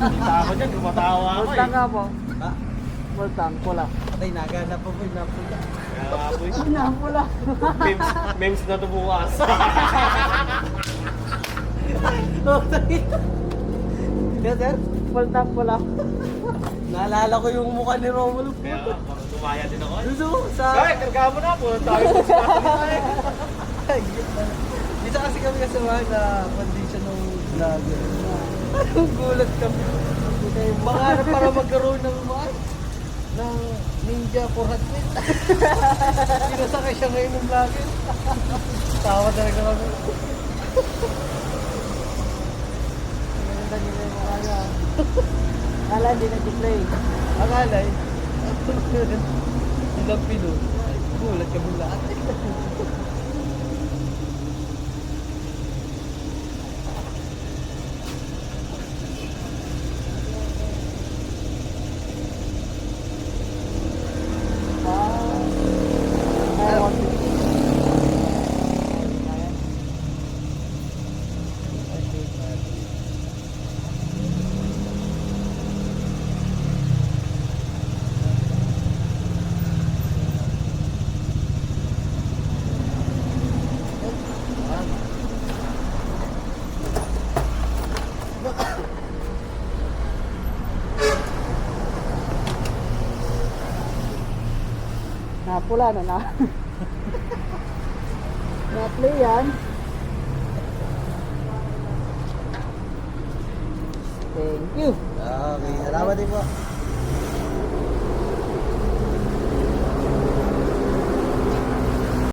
Kita ako dyan, tumatawa ako Multang eh. nga po. Ha? Multang, pula. Patay, naganap po na po. Kaya nga po eh. Ano, pula. Memes na to bukas. Kaya sir, Multang, pula. naalala ko yung mukha ni Romulo. Kaya nga, parang tumaya din ako eh. Gusto sa... Kaya, karga mo na po. Tayo po sinasabi eh. Isa kasi kami kasama na condition ng vlogger. Anong gulat kami. Mangarap para magkaroon ng ng Ninja 400. Sinasakay siya ngayon ng vlogger. Tawa talaga kami. Ganda nila yung mukha niya. Kala hindi nag-play. Ang alay, ilang pino. Gulat kami lahat. Napula na. Na-play yan. Thank you. Okay, salamat din po.